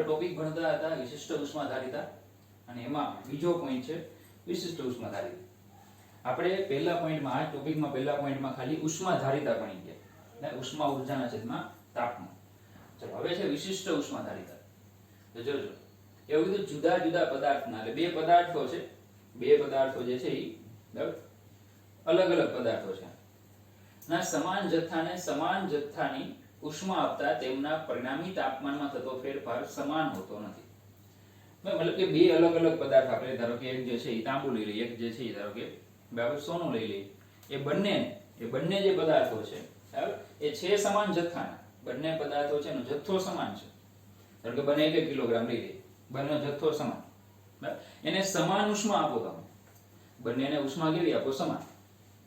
Topic ભણતા હતા વિશિષ્ટ ઉષ્માધારિતા, અને એમાં બીજો પોઈન્ટ છે વિશિષ્ટ ઉષ્માધારિતા. આપણે પહેલા પોઈન્ટમાં આ ટોપિકમાં પહેલા પોઈન્ટમાં ખાલી ઉષ્માધારિતા ભણી ગયા, એટલે ઉષ્મા ઊર્જાના છેદમાં તાપમાન. ચલો હવે છે વિશિષ્ટ ઉષ્માધારિતા. તો જોજો એવું કીધું જુદા જુદા પદાર્થના, એટલે બે પદાર્થો છે, બે પદાર્થો જે છે એ બરાબર અલગ અલગ પદાર્થો છે ના સમાન જથ્થાને સમાન જથ્થાની ઉષ્મા આપતા તેમના પરિણામી તાપમાનમાં થતો ફેરફાર સમાન હોતો નથી. મતલબ કે બે અલગ અલગ પદાર્થ આપણે ધારો કે એક જે છે એ તાંબુ લઈ લઈએ, એક જે છે એ ધારો કે બરાબર સોનું લઈ લઈએ. એ બંને જે પદાર્થો છે બરાબર એ છે સમાન જથ્થાના, બંને પદાર્થો છે એનો જથ્થો સમાન છે. ધારો કે બંને 1 કિલોગ્રામ લઈ લઈએ, બંનેનો જથ્થો સમાન, બરાબર એને સમાન ઉષ્મા આપો તમે, બંનેને ઉષ્મા કેવી આપો? સમાન,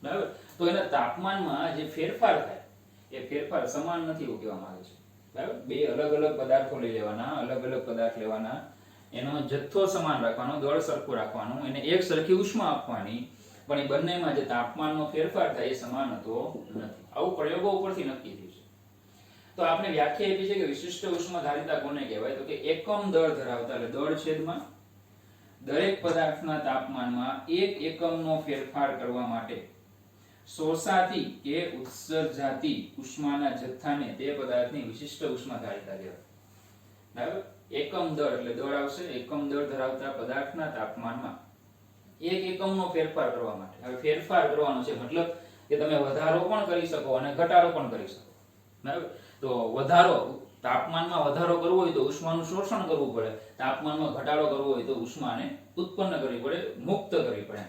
બરાબર. તો એના તાપમાનમાં જે ફેરફાર થાય એ ફેરફાર સમાન નથી એવું કહેવામાં આવે છે, બરાબર. બે અલગ અલગ પદાર્થો લઈ લેવાના, અલગ અલગ પદાર્થ લેવાના, એનો જથ્થો સમાન રાખવાનો, દળ સરખું રાખવાનું, એને એક સરખી ઉષ્મા આપવાની, પણ એ બંનેમાં જે તાપમાનનો ફેરફાર થાય એ સમાન હોતો નથી. આવું પ્રયોગો ઉપરથી નક્કી થયું છે. તો આપણે વ્યાખ્યા આપી છે કે વિશિષ્ટ ઉષ્માધારિતા કોને કહેવાય? તો કે એકમ દળ ધરાવતા, એટલે દળ છેદમાં દરેક પદાર્થના તાપમાનમાં 1 એકમનો ફેરફાર કરવા માટે શોષાતી કે ઉત્સર્જાતી ઉષ્માના જથ્થાને તે પદાર્થની વિશિષ્ટ ઉષ્માધારિતા કહેવાય, બરાબર. એકમ દળ એટલે દળ આવશે, એકમ દળ ધરાવતા પદાર્થના તાપમાનમાં 1 એકમનો ફેરફાર કરવા માટે. હવે ફેરફાર કરવાનો છે મતલબ કે તમે વધારો પણ કરી શકો અને ઘટાડો પણ કરી શકો, બરાબર. તો વધારો, તાપમાનમાં વધારો કરવો હોય તો ઉષ્માનું શોષણ કરવું પડે, તાપમાનમાં ઘટાડો કરવો હોય તો ઉષ્માને ઉત્પન્ન કરવી પડે, મુક્ત કરવી પડે.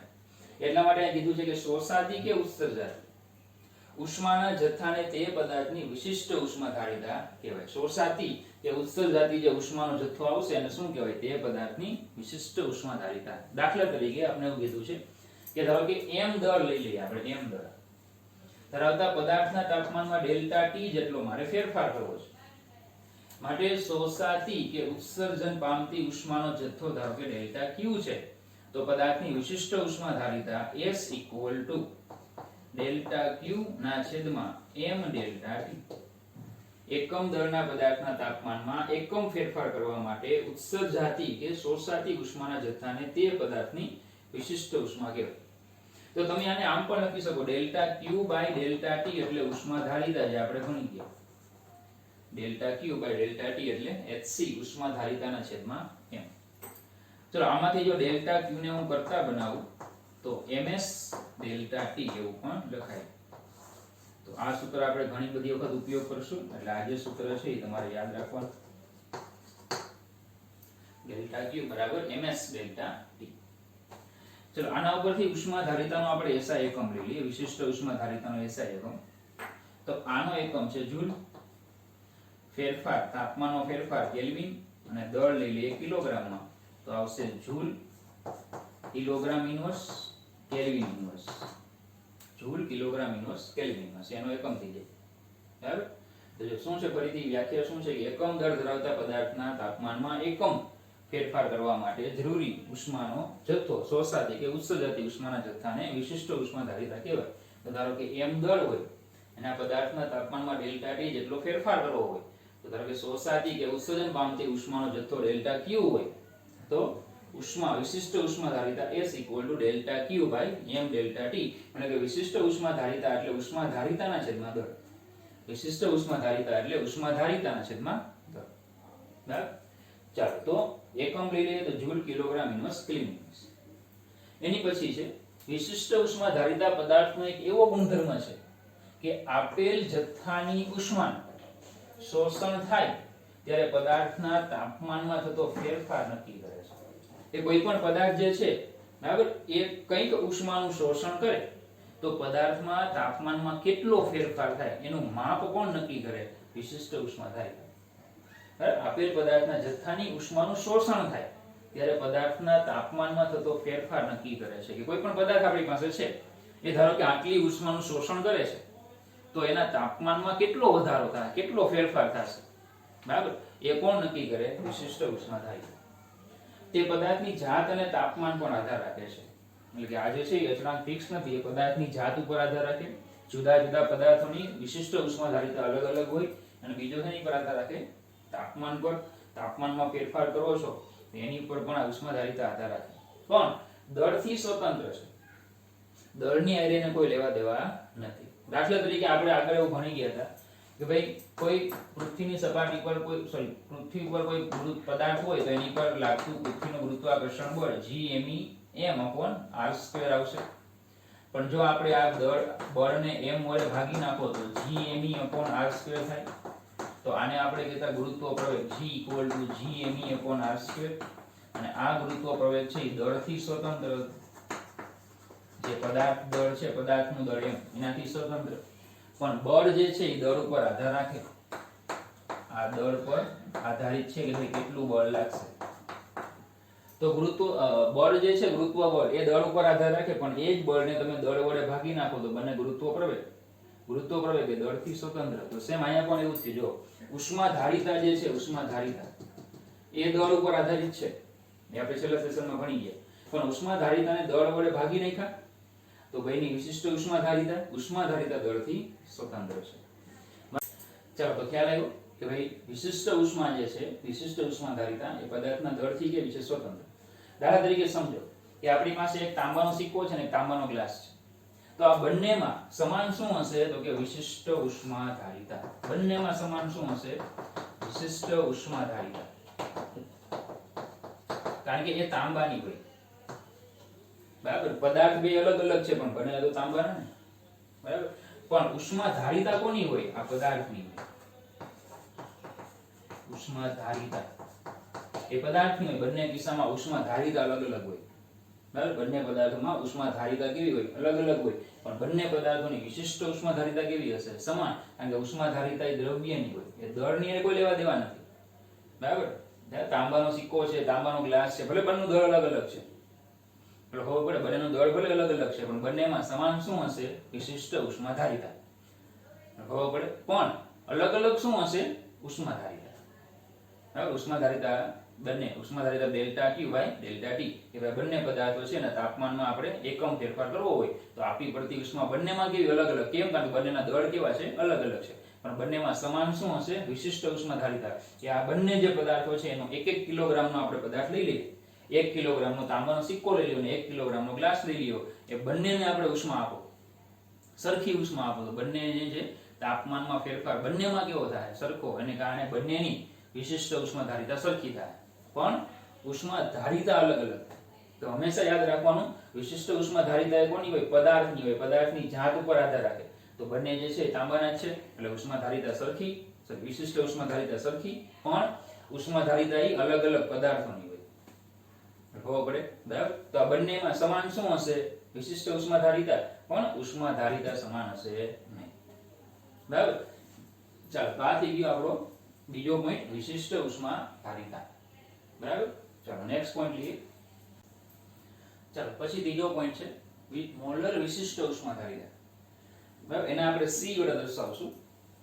એટલા માટે અહીં કીધું છે કે શોષાતી કે ઉત્સર્જાતી ઉષ્માના જથ્થાને તે પદાર્થની વિશિષ્ટ ઉષ્માધારિતા કહેવાય. શોષાતી કે ઉત્સર્જાતી જે ઉષ્માનો જથ્થો આવશે એને શું કહેવાય? તે પદાર્થની વિશિષ્ટ ઉષ્માધારિતા. દાખલા તરીકે આપણે એવું કીધું છે કે ધારો કે m દળ લઈ લઈએ આપણે, m દળ ધરાવતા પદાર્થના તાપમાનમાં ડેલ્ટા ટી જેટલો મારે ફેરફાર કરવો છે. માટે શોષાતી કે ઉત્સર્જન પામતી ઉષ્માનો જથ્થો ધારો કે ડેલ્ટા Q છે, તો પદાર્થની વિશિષ્ટ ઉષ્માધારિતા S = ડેલ્ટા Q ના છેદમાં m ડેલ્ટા T. એકમ દળના પદાર્થના તાપમાનમાં એકમ ફેરફાર કરવા માટે ઉત્સર્જાતી કે શોષાતી ઉષ્માના જથ્થાને તે પદાર્થની વિશિષ્ટ ઉષ્મા કહેવાય. તો તમે આને આમ પણ લખી શકો ડેલ્ટા Q / ડેલ્ટા T એટલે ઉષ્માધારિતા જે આપણે ભણી ગયા. ડેલ્ટા Q / ડેલ્ટા T એટલે Hc ઉષ્માધારિતાના છેદમાં m. ચલો આમાંથી જો ડેલ્ટા Q ને હું કરતા બનાવું તો ms ડેલ્ટા T એવું પણ લખાય. તો આ સૂત્ર આપણે ઘણી બધી વખત ઉપયોગ કરશું, એટલે આ જે સૂત્ર છે એ તમારે યાદ રાખવાનું. Delta Q = ms delta T. ચલો આના ઉપરથી ઉષ્માધારિતાનો આપણે SI એકમ લઈ લઈએ, વિશિષ્ટ ઉષ્માધારિતાનો SI એકમ. તો આનો એકમ છે જૂલ, ફેરફાર તાપમાનનો ફેરફાર કેલ્વિન, અને દળ લઈ લઈએ કિલોગ્રામમાં તો આવશે joule kilogram inverse kelvin inverse. Joule kilogram inverse kelvin inverse એનો એકમ થઈ જાય, બરાબર. તો જો શું છે ફરીથી વ્યાખ્યા શું છે કે એકમ દળ ધરાવતા પદાર્થના તાપમાનમાં એકમ ફેરફાર કરવા માટે જરૂરી ઉષ્માનો જથ્થો શોષાતી કે ઉત્સર્જાતી ઉષ્માના જથ્થાને વિશિષ્ટ ઉષ્માધારિતા કહેવાય. તો ધારો કે m દળ હોય એના પદાર્થના તાપમાનમાં ડેલ્ટા T જેટલો ફેરફાર કરવો હોય, તો ધારો કે શોષાતી કે ઉત્સર્જન પામતી ઉષ્માનો જથ્થો ડેલ્ટા Q હોય, તો ઉષ્મા વિશિષ્ટ ઉષ્માધારિતા S = delta Q / m delta T. એટલે કે વિશિષ્ટ ઉષ્માધારિતા એટલે ઉષ્માધારિતાના છેદમાં દળ. વિશિષ્ટ ઉષ્માધારિતા એટલે ઉષ્માધારિતાના છેદમાં દળ, બરાબર. ચાલો તો એકમ લઈ લઈએ તો joule kilogram inverse kelvin inverse. એની પછી છે વિશિષ્ટ ઉષ્માધારિતા પદાર્થનો એક એવો ગુણધર્મ છે કે આપેલ જથ્થાની ઉષ્માનું શોષણ થાય ત્યારે પદાર્થના તાપમાનમાં થતો ફેરફાર નક્કી કરે છે. એ કોઈ પણ પદાર્થ જે છે, બરાબર, એ કંઈક ઉષ્માનું શોષણ કરે તો પદાર્થમાં તાપમાનમાં કેટલો ફેરફાર થાય એનું માપ કોણ નક્કી કરે? વિશિષ્ટ ઉષ્માધારિતા. આપેલ પદાર્થના જથ્થાની ઉષ્માનું શોષણ થાય ત્યારે પદાર્થના તાપમાનમાં થતો ફેરફાર નક્કી કરે છે. કે કોઈ પણ પદાર્થ આપણી પાસે છે એ ધારો કે આટલી ઉષ્માનું શોષણ કરે છે તો એના તાપમાનમાં કેટલો વધારો થાય, કેટલો ફેરફાર થશે, બરાબર, એ કોણ નક્કી કરે? વિશિષ્ટ ઉષ્માધારિતા. તે પદાર્થની જાત અને તાપમાન પર આધાર રાખે છે. એટલે કે આ જે છે એ અચળાંક ફિક્સ નથી, એ પદાર્થની જાત ઉપર આધાર રાખે. જુદા જુદા પદાર્થોની વિશિષ્ટ ઉષ્માધારિતા અલગ અલગ હોય, અને બીજો શેની પર આધાર રાખે? તાપમાન પર. તાપમાનમાં ફેરફાર કરો છો એની ઉપર પણ આ ઉષ્માધારિતા આધાર રાખે, પણ દળથી સ્વતંત્ર છે, દળની હારે કોઈ લેવા દેવા નથી. દાખલા તરીકે આપણે આગળ એવું ભણી ગયા હતા કે ભાઈ કોઈ પૃથ્વીની સપાટી પર પૃથ્વી ઉપર કોઈ પદાર્થ હોય તો એની પર લાગતું પૃથ્વીનું ગુરુત્વાકર્ષણ બળ Gm/r² આવશે. પણ જો આપણે આ બળને m વડે ભાગી નાખો તો Gme/r² થાય. તો આને આપણે કહેતા ગુરુત્વ પ્રવેગ G = Gme/r², અને આ ગુરુત્વ પ્રવેગ છે એ દળથી સ્વતંત્ર, જે પદાર્થ દળ છે, પદાર્થનું દળ એનાથી સ્વતંત્ર, પણ બળ જે છે એ દળ ઉપર આધાર રાખે. આ દળ પર આધારિત છે કે ભાઈ કેટલું બળ લાગશે. તો બળ જે છે, ગુરુત્વ બળ એ દળ ઉપર આધાર રાખે, પણ એ જ બળને તમે દળ વડે ભાગી નાખો તો બને ગુરુત્વ પ્રવેગ એ દળથી સ્વતંત્ર. તો સેમ અહીંયા પણ એવું જ છે. જો ઉષ્માધારિતા જે છે, ઉષ્માધારિતા એ દળ ઉપર આધારિત છે, એ આપણે છેલ્લા સેશનમાં ભણી ગયા, પણ ઉષ્માધારિતાને દળ વડે ભાગી નાખ્યા તો ભાઈની વિશિષ્ટ ઉષ્માધારિતા દળથી સ્વતંત્ર છે. ચાલો, તો ખ્યાલ આવ્યો કે ભાઈ વિશિષ્ટ ઉષ્મા જે છે, વિશિષ્ટ ઉષ્માધારિતા એ પદાર્થના દળથી કેવી છે? સ્વતંત્ર. દાખલા તરીકે સમજો કે આપણી પાસે એક તાંબાનો સિક્કો છે ને એક તાંબાનો ગ્લાસ છે. તો આ બંનેમાં સમાન શું હશે? તો કે વિશિષ્ટ ઉષ્માધારિતા. બંનેમાં સમાન શું હશે? વિશિષ્ટ ઉષ્માધારિતા. કારણ કે એ તાંબાની હોય, બરાબર. પદાર્થ બે અલગ અલગ છે પણ બને તો તાંબાના ને, બરાબર. પણ ઉષ્માધારિતા કોની હોય? આ પદાર્થની હોય. ઉષ્માધારિતા એ પદાર્થની હોય. બંને કિસ્સામાં ઉષ્માધારિતા અલગ અલગ હોય, બરાબર. બંને પદાર્થોમાં ઉષ્માધારિતા કેવી હોય? અલગ અલગ હોય. પણ બંને પદાર્થોની વિશિષ્ટ ઉષ્માધારિતા કેવી હશે? સમાન. કારણ કે ઉષ્માધારિતા એ દ્રવ્યની હોય, એ દળની કોઈ લેવા દેવા નથી, બરાબર. તાંબાનો સિક્કો છે, તાંબાનો ગ્લાસ છે, ભલે બંનેનું દળ અલગ અલગ છે, એટલે ખબર પડે બંનેનું દળ ભલે અલગ અલગ છે, પણ બંનેમાં સમાન શું હશે? વિશિષ્ટ ઉષ્માધારિતા. ખબર પડે. પણ અલગ અલગ શું હશે? ઉષ્માધારિતા. બરાબર. ઉષ્માધારિતા બંને ઉષ્માધારિતા delta Q by delta T. કે ભાઈ બંને પદાર્થો છે ને તાપમાનમાં આપણે એકમ ફેરફાર કરવો હોય તો આપી પડતી ઉષ્મા બંનેમાં કેવી? અલગ અલગ. કેમ? કારણ કે બંનેના દળ કેવા છે? અલગ અલગ છે, પણ બંનેમાં સમાન શું હશે? વિશિષ્ટ ઉષ્માધારિતા. કે આ બંને જે પદાર્થો છે એનો 1 કિલોગ્રામનો આપણે પદાર્થ લઈ લઈએ, 1 કિલોગ્રામનો તાંબાનો સિક્કો લઈ લ્યો અને 1 કિલોગ્રામનો ગ્લાસ લઈ લ્યો, એ બંનેને આપણે ઉષ્મા આપો, સરખી ઉષ્મા આપો, તો બંને જે છે તાપમાનમાં ફેરફાર બંનેમાં કેવો થાય? સરખો. એને કારણે બંનેની વિશિષ્ટ ઉષ્માધારિતા સરખી થાય, પણ ઉષ્માધારિતા અલગ અલગ. તો હંમેશા યાદ રાખવાનું, વિશિષ્ટ ઉષ્માધારિતા એ કોની હોય? પદાર્થની હોય. પદાર્થની જાત ઉપર આધાર રાખે. તો બંને જે છે તાંબાના જ છે, એટલે ઉષ્માધારિતા સરખી, વિશિષ્ટ ઉષ્માધારિતા સરખી, પણ ઉષ્માધારિતા એ અલગ અલગ પદાર્થોની હોય. ખબર પડે, બરાબર. તો આ બંનેમાં સમાન શું હશે? વિશિષ્ટ ઉષ્માધારિતા, પણ ઉષ્માધારિતા સમાન હશે નહીં, બરાબર. ચાલો, તો આ થઈ ગયો આપણો બીજો પોઈન્ટ, વિશિષ્ટ ઉષ્માધારિતા, બરાબર. ચાલો, નેક્સ્ટ પોઈન્ટ લઈએ. ચાલો, પછી ત્રીજો પોઈન્ટ છે મોલર વિશિષ્ટ ઉષ્માધારિતા, બરાબર. એને આપણે C વડે દર્શાવશું.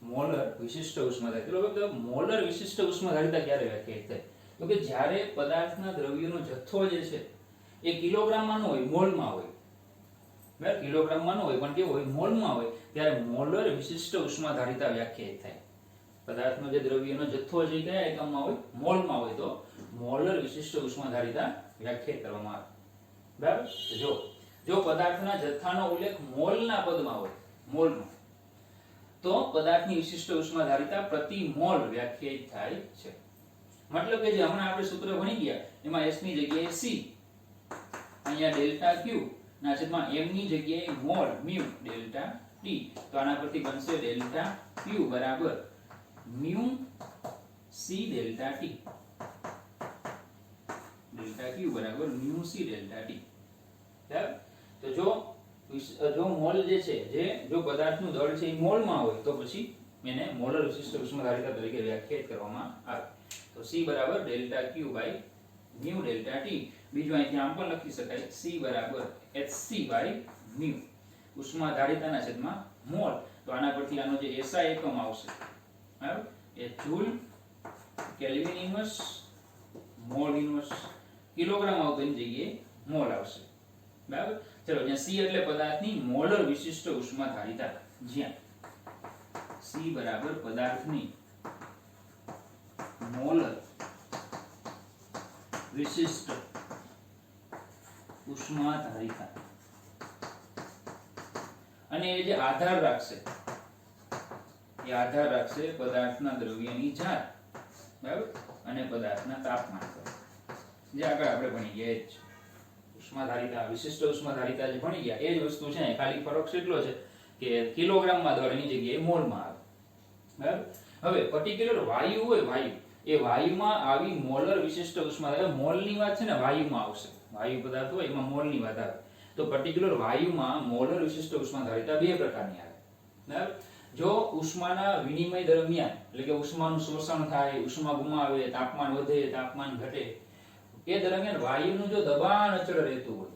મોલર વિશિષ્ટ ઉષ્માધારિતા. એટલે મોલર વિશિષ્ટ ઉષ્માધારિતા ક્યારે વ્યાખ્યાયિત થાય? તો કે જ્યારે પદાર્થના દ્રવ્યનો જથ્થો જે છે એ કિલોગ્રામમાં ન હોય, મોલમાં હોય, બરાબર. કિલોગ્રામમાં ન હોય પણ કેવો હોય? મોલમાં હોય, ત્યારે મોલર વિશિષ્ટ ઉષ્માધારિતા વ્યાખ્યાયિત થાય. પદાર્થનો જે દ્રવ્યનો જથ્થો છે કયા એકમમાં હોય? મોલમાં હોય, તો મોલર વિશિષ્ટ ઉષ્માધારિતા વ્યાખ્યાયિત કરવામાં આવે, બરાબર. જો પદાર્થના જથ્થાનો ઉલ્લેખ મોલના પદમાં હોય, મોલમાં, તો પદાર્થની વિશિષ્ટ ઉષ્માધારિતા પ્રતિ મોલ વ્યાખ્યાયિત થાય છે. મતલબ કે જે હમણાં આપણે સૂત્ર ભણી ગયા એમાં S ની જગ્યાએ C, અહીંયા ડેલ્ટા Q ના છેદમાં m ની જગ્યાએ મોલ μ ડેલ્ટા T. તો આના પરથી બનશે ડેલ્ટા Q બરાબર μ C delta T. Delta Q બરાબર μ C ડેલ્ટા T. બરાબર. તો જો મોલ જે છે, જો પદાર્થનું દળ છે એ મોલમાં હોય તો પછી એને મોલર વિશિષ્ટ ઉષ્માધારિતા તરીકે વ્યાખ્યાયિત કરવામાં આવે. તો C બરાબર delta Q by μ delta T. બીજું અહીંથી આમ પણ લખી શકાય, C બરાબર hc બાય μ. ઉષ્માધારિતાના છેદમાં મોલ. તો આના પરથી આનો જે SI એકમ આવશે, બરાબર, એ joule, kelvin inverse, mole inverse. Kilogram આવતો એની જગ્યાએ મોલ આવશે, બરાબર. ચલો, જ્યાં C એટલે પદાર્થની મોલર વિશિષ્ટ ઉષ્માધારિતા, જ્યાં C બરાબર પદાર્થની મોલર વિશિષ્ટ ઉષ્માધારિતા. અને એ જે આધાર રાખશે એ આધાર રાખશે પદાર્થના દ્રવ્યની જાત, બરાબર, અને પદાર્થના તાપમાન પર. જે આગળ આપણે ભણી ગયા એ જ ઉષ્માધારિતા, વિશિષ્ટ ઉષ્માધારિતા જે ભણી ગયા એ જ વસ્તુ છે. ખાલી ફરક એટલો છે કે કિલોગ્રામમાં દળ એની જગ્યાએ મોલમાં આવે, બરાબર. હવે પર્ટિક્યુલર વાયુ હોય, વાયુ, એ વાયુમાં આવી મોલર વિશિષ્ટ ઉષ્માધારિતા, મોલની વાત છે ને વાયુમાં આવશે. વાયુ પદાર્થ હોય એમાં મોલની વાત આવે. તો પર્ટિક્યુલર વાયુમાં મોલર વિશિષ્ટ ઉષ્માધારિતા બે પ્રકારની આવે, બરાબર. જો ઉષ્માના વિનિમય દરમિયાન, એટલે કે ઉષ્માનું શોષણ થાય, ઉષ્મા ગુમાવે, તાપમાન વધે, તાપમાન ઘટે, એ દરમિયાન વાયુનું જો દબાણ અચળ રહેતું હોય,